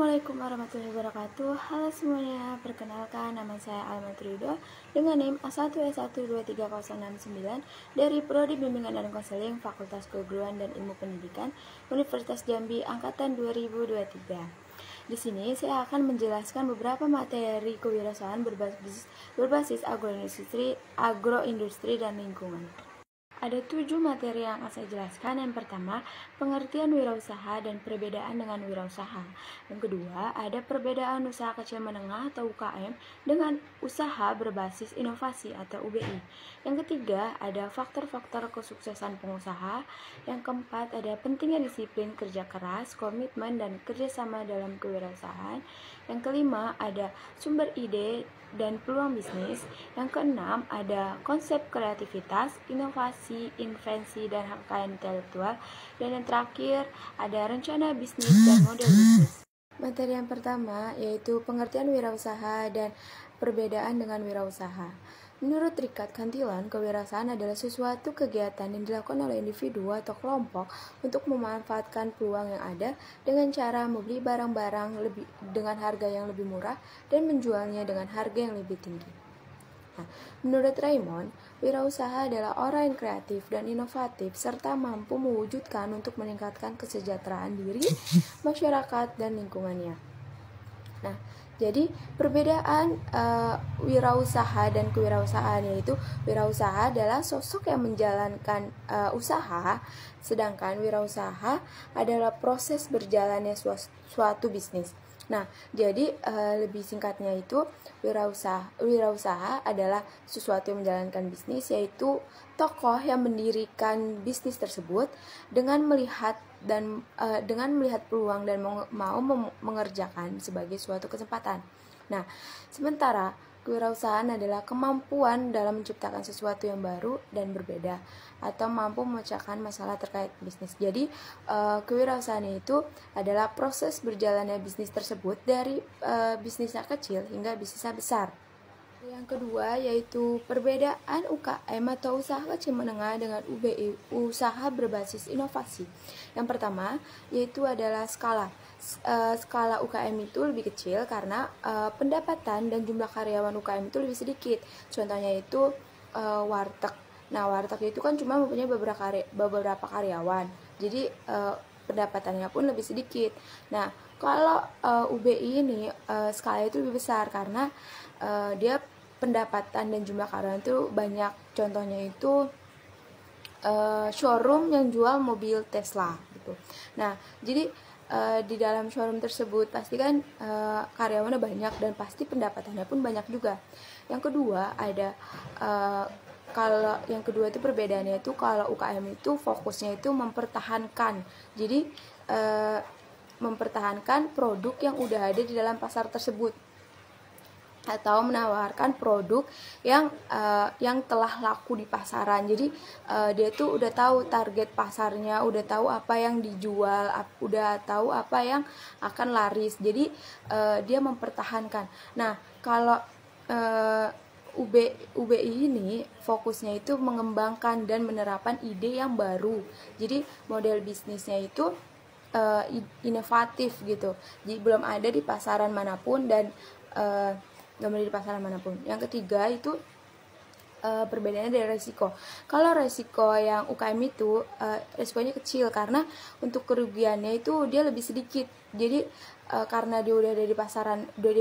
Assalamualaikum warahmatullahi wabarakatuh. Halo semuanya, perkenalkan nama saya Alma Trido dengan NIM A1E1230069 dari Prodi Bimbingan dan Konseling Fakultas Keguruan dan Ilmu Pendidikan Universitas Jambi Angkatan 2023. Di sini saya akan menjelaskan beberapa materi kewirausahaan berbasis agroindustri dan lingkungan. Ada 7 materi yang akan saya jelaskan. Yang pertama, pengertian wirausaha dan perbedaan dengan wirausaha. Yang kedua, ada perbedaan usaha kecil menengah atau UKM dengan usaha berbasis inovasi atau UBI. Yang ketiga, ada faktor-faktor kesuksesan pengusaha. Yang keempat, ada pentingnya disiplin kerja keras, komitmen, dan kerjasama dalam kewirausahaan. Yang kelima, ada sumber ide dan peluang bisnis. Yang keenam, ada konsep kreativitas, inovasi, invensi, dan hak kekayaan intelektual. Dan yang terakhir, ada rencana bisnis dan model bisnis. Materi yang pertama yaitu pengertian wirausaha dan perbedaan dengan wirausaha. Menurut Richard Cantillon, kewirausahaan adalah sesuatu kegiatan yang dilakukan oleh individu atau kelompok untuk memanfaatkan peluang yang ada dengan cara membeli barang-barang dengan harga yang lebih murah dan menjualnya dengan harga yang lebih tinggi. Nah, menurut Raymond, wirausaha adalah orang yang kreatif dan inovatif serta mampu mewujudkan untuk meningkatkan kesejahteraan diri, masyarakat, dan lingkungannya. Nah, jadi perbedaan wirausaha dan kewirausahaan yaitu wirausaha adalah sosok yang menjalankan usaha, sedangkan wirausaha adalah proses berjalannya suatu bisnis. Nah, jadi lebih singkatnya itu wirausaha adalah sesuatu yang menjalankan bisnis, yaitu tokoh yang mendirikan bisnis tersebut dengan melihat peluang dan mau mengerjakan sebagai suatu kesempatan. Nah, sementara kewirausahaan adalah kemampuan dalam menciptakan sesuatu yang baru dan berbeda atau mampu memecahkan masalah terkait bisnis. Jadi, kewirausahaan itu adalah proses berjalannya bisnis tersebut dari bisnisnya kecil hingga bisnisnya besar. Yang kedua yaitu perbedaan UKM atau usaha kecil menengah dengan UBI, usaha berbasis inovasi. Yang pertama yaitu adalah skala. Skala UKM itu lebih kecil karena pendapatan dan jumlah karyawan UKM itu lebih sedikit. Contohnya itu warteg. Nah, warteg itu kan cuma mempunyai beberapa karyawan. Jadi pendapatannya pun lebih sedikit. Nah, kalau UBI ini skala itu lebih besar karena dia pendapatan dan jumlah karyawan itu banyak. Contohnya itu showroom yang jual mobil Tesla gitu. Nah, jadi di dalam showroom tersebut pasti kan karyawannya banyak dan pasti pendapatannya pun banyak juga. Yang kedua ada kalau yang kedua itu perbedaannya itu kalau UKM itu fokusnya itu mempertahankan. Jadi mempertahankan produk yang udah ada di dalam pasar tersebut atau menawarkan produk yang telah laku di pasaran. Jadi dia tuh udah tahu target pasarnya, udah tahu apa yang dijual, udah tahu apa yang akan laris. Jadi dia mempertahankan. Nah, kalau UBI ini fokusnya itu mengembangkan dan menerapkan ide yang baru. Jadi model bisnisnya itu inovatif gitu. Jadi belum ada di pasaran manapun dan di pasaran manapun. Yang ketiga itu perbedaannya dari resiko. Kalau resiko yang UKM itu resikonya kecil karena untuk kerugiannya itu dia lebih sedikit. Jadi karena dia udah ada di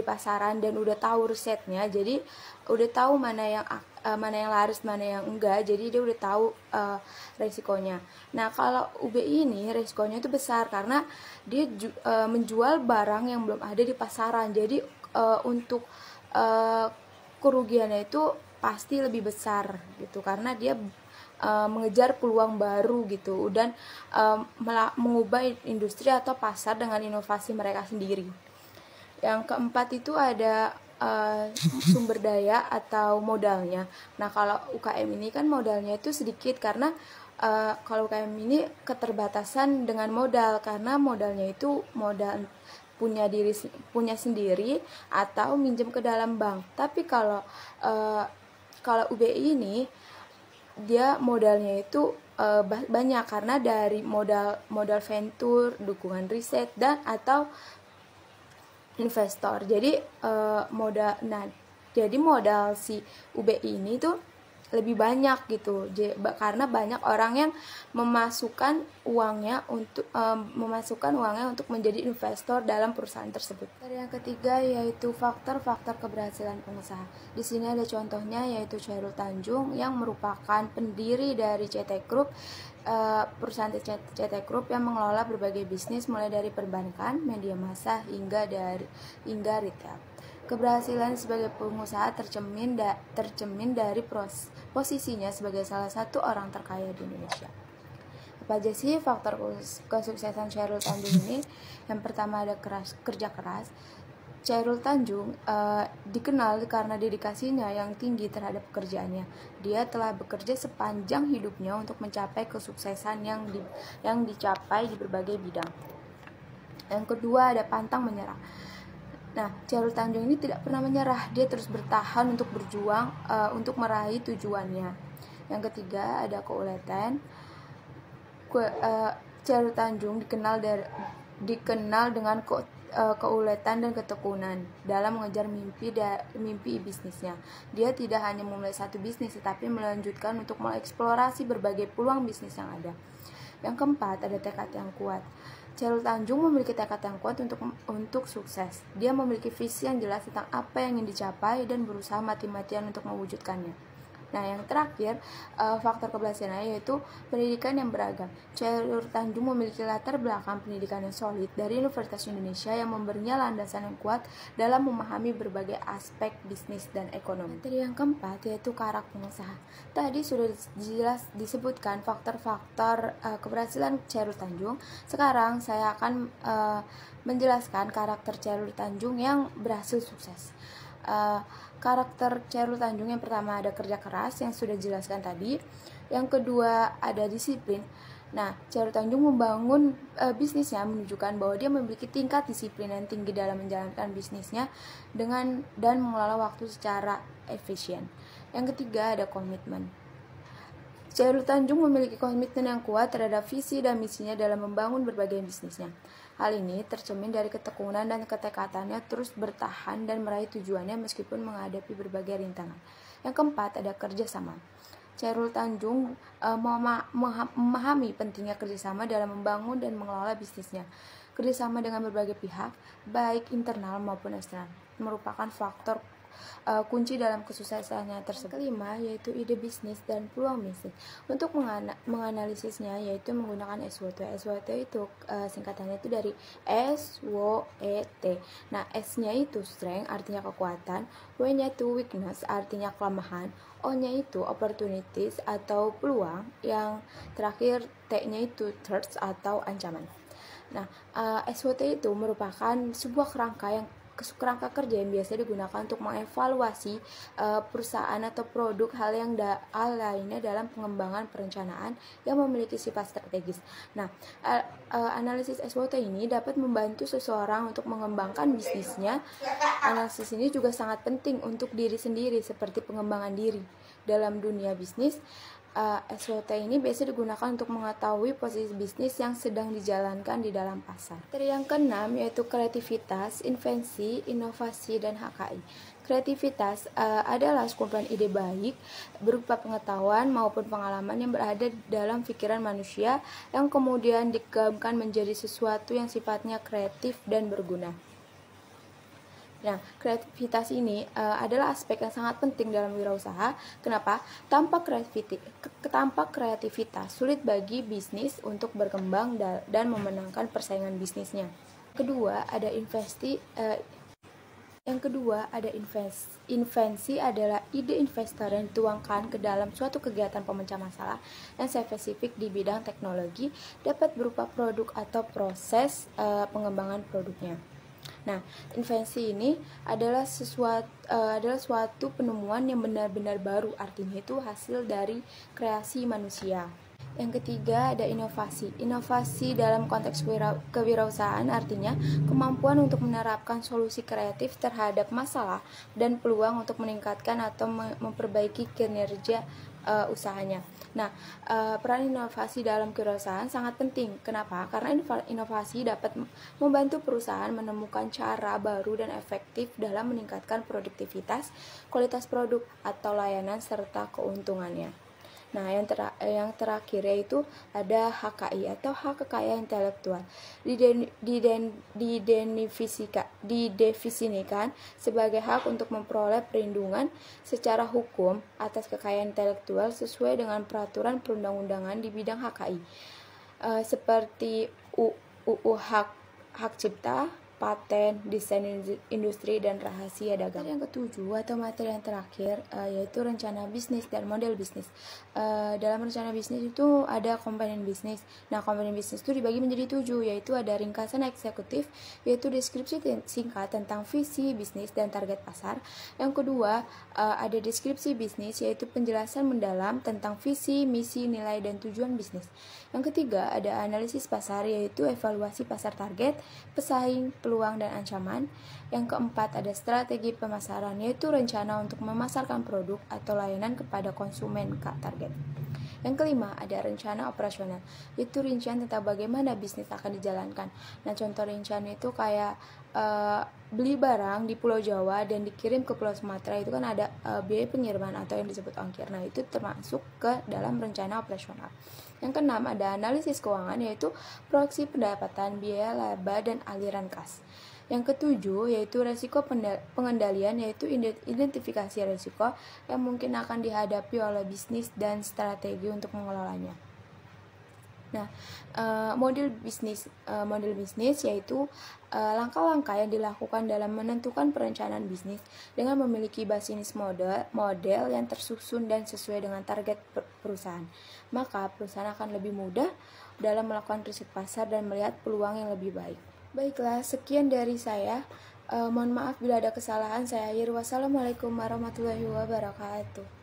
pasaran dan udah tahu risetnya, jadi udah tahu mana yang laris, mana yang enggak. Jadi dia udah tahu resikonya. Nah, kalau UBI ini resikonya itu besar karena dia menjual barang yang belum ada di pasaran. Jadi untuk kerugiannya itu pasti lebih besar gitu karena dia mengejar peluang baru gitu dan mengubah industri atau pasar dengan inovasi mereka sendiri. Yang keempat itu ada sumber daya atau modalnya. Nah, kalau UKM ini kan modalnya itu sedikit karena kalau UKM ini keterbatasan dengan modal karena modalnya itu modal punya sendiri atau minjem ke dalam bank. Tapi kalau UBI ini dia modalnya itu banyak karena dari modal venture, dukungan riset dan atau investor. Jadi modal si UBI ini tuh lebih banyak gitu, karena banyak orang yang memasukkan uangnya untuk menjadi investor dalam perusahaan tersebut. Yang ketiga yaitu faktor-faktor keberhasilan pengusaha. Di sini ada contohnya yaitu Chairul Tanjung yang merupakan pendiri dari CT Group, perusahaan CT Group yang mengelola berbagai bisnis mulai dari perbankan, media massa hingga retail. Keberhasilan sebagai pengusaha tercermin dari posisinya sebagai salah satu orang terkaya di Indonesia. Apa aja sih faktor kesuksesan Chairul Tanjung ini? Yang pertama ada kerja keras. Chairul Tanjung dikenal karena dedikasinya yang tinggi terhadap pekerjaannya. Dia telah bekerja sepanjang hidupnya untuk mencapai kesuksesan yang dicapai di berbagai bidang. Yang kedua ada pantang menyerah. Nah, Chairul Tanjung ini tidak pernah menyerah. Dia terus bertahan untuk berjuang untuk meraih tujuannya. Yang ketiga ada keuletan. Chairul Tanjung dikenal dengan keuletan dan ketekunan dalam mengejar mimpi bisnisnya. Dia tidak hanya memulai satu bisnis, tetapi melanjutkan untuk mengeksplorasi berbagai peluang bisnis yang ada. Yang keempat ada tekad yang kuat. Chairul Tanjung memiliki tekad yang kuat untuk sukses. Dia memiliki visi yang jelas tentang apa yang ingin dicapai dan berusaha mati-matian untuk mewujudkannya. Nah, yang terakhir, faktor keberhasilannya yaitu pendidikan yang beragam. Chairul Tanjung memiliki latar belakang pendidikan yang solid dari Universitas Indonesia yang memberinya landasan yang kuat dalam memahami berbagai aspek bisnis dan ekonomi. Materi yang keempat yaitu karakter pengusaha. Tadi sudah jelas disebutkan faktor-faktor keberhasilan Chairul Tanjung. Sekarang saya akan menjelaskan karakter Chairul Tanjung yang berhasil sukses. Karakter Chairul Tanjung yang pertama ada kerja keras yang sudah dijelaskan tadi. Yang kedua ada disiplin. Nah, Chairul Tanjung membangun bisnisnya menunjukkan bahwa dia memiliki tingkat disiplin yang tinggi dalam menjalankan bisnisnya dan mengelola waktu secara efisien. Yang ketiga ada komitmen. Chairul Tanjung memiliki komitmen yang kuat terhadap visi dan misinya dalam membangun berbagai bisnisnya. Hal ini tercermin dari ketekunan dan ketekatannya terus bertahan dan meraih tujuannya meskipun menghadapi berbagai rintangan. Yang keempat ada kerjasama. Chairul Tanjung memahami pentingnya kerjasama dalam membangun dan mengelola bisnisnya. Kerjasama dengan berbagai pihak, baik internal maupun eksternal, merupakan faktor kunci dalam kesuksesannya tersebut. Kelima yaitu ide bisnis dan peluang bisnis. Untuk menganalisisnya yaitu menggunakan SWOT. SWOT itu singkatannya itu dari SWOT. Nah, S-nya itu strength artinya kekuatan, W-nya itu weakness artinya kelemahan, O-nya itu opportunities atau peluang, yang terakhir T-nya itu threats atau ancaman. Nah, SWOT itu merupakan sebuah kerangka kerja yang biasa digunakan untuk mengevaluasi perusahaan atau produk hal lainnya dalam pengembangan perencanaan yang memiliki sifat strategis. Nah, analisis SWOT ini dapat membantu seseorang untuk mengembangkan bisnisnya. Analisis ini juga sangat penting untuk diri sendiri seperti pengembangan diri dalam dunia bisnis. SWOT ini biasa digunakan untuk mengetahui posisi bisnis yang sedang dijalankan di dalam pasar. Yang keenam yaitu kreativitas, invensi, inovasi, dan HKI. Kreativitas adalah sekumpulan ide baik berupa pengetahuan maupun pengalaman yang berada dalam pikiran manusia yang kemudian digabungkan menjadi sesuatu yang sifatnya kreatif dan berguna. Nah, kreativitas ini adalah aspek yang sangat penting dalam wirausaha. Kenapa? Tanpa kreativitas, sulit bagi bisnis untuk berkembang dan memenangkan persaingan bisnisnya. Yang kedua ada invensi adalah ide investor yang dituangkan ke dalam suatu kegiatan pemecah masalah yang spesifik di bidang teknologi, dapat berupa produk atau proses pengembangan produknya. Nah, invensi ini adalah suatu penemuan yang benar-benar baru, artinya itu hasil dari kreasi manusia. Yang ketiga ada inovasi. Inovasi dalam konteks kewirausahaan artinya kemampuan untuk menerapkan solusi kreatif terhadap masalah dan peluang untuk meningkatkan atau memperbaiki kinerja usahanya. Nah, peran inovasi dalam kewirausahaan sangat penting. Kenapa? Karena inovasi dapat membantu perusahaan menemukan cara baru dan efektif dalam meningkatkan produktivitas, kualitas produk atau layanan serta keuntungannya. Nah, yang terakhir yaitu ada HKI atau hak kekayaan intelektual. Didefinisikan sebagai hak untuk memperoleh perlindungan secara hukum atas kekayaan intelektual sesuai dengan peraturan perundang-undangan di bidang HKI, seperti UU Hak Cipta, paten, desain industri, dan rahasia dagang. Yang ketujuh atau materi yang terakhir yaitu rencana bisnis dan model bisnis. Dalam rencana bisnis itu ada komponen bisnis. Nah, komponen bisnis itu dibagi menjadi 7, yaitu ada ringkasan eksekutif, yaitu deskripsi singkat tentang visi bisnis dan target pasar. Yang kedua ada deskripsi bisnis, yaitu penjelasan mendalam tentang visi, misi, nilai, dan tujuan bisnis. Yang ketiga ada analisis pasar, yaitu evaluasi pasar target, pesaing, peluang, dan ancaman. Yang keempat ada strategi pemasaran, yaitu rencana untuk memasarkan produk atau layanan kepada konsumen target. Yang kelima ada rencana operasional, yaitu rincian tentang bagaimana bisnis akan dijalankan. Nah, contoh rincian itu kayak beli barang di Pulau Jawa dan dikirim ke Pulau Sumatera, itu kan ada biaya pengiriman atau yang disebut ongkir. Nah, itu termasuk ke dalam rencana operasional. Yang keenam ada analisis keuangan, yaitu proyeksi pendapatan, biaya laba, dan aliran kas. Yang ketujuh yaitu resiko pengendalian, yaitu identifikasi resiko yang mungkin akan dihadapi oleh bisnis dan strategi untuk mengelolanya. Nah, model bisnis yaitu langkah-langkah yang dilakukan dalam menentukan perencanaan bisnis dengan memiliki basis model yang tersusun dan sesuai dengan target perusahaan. Maka perusahaan akan lebih mudah dalam melakukan riset pasar dan melihat peluang yang lebih baik. Baiklah, sekian dari saya. Mohon maaf bila ada kesalahan. Saya Wassalamualaikum warahmatullahi wabarakatuh.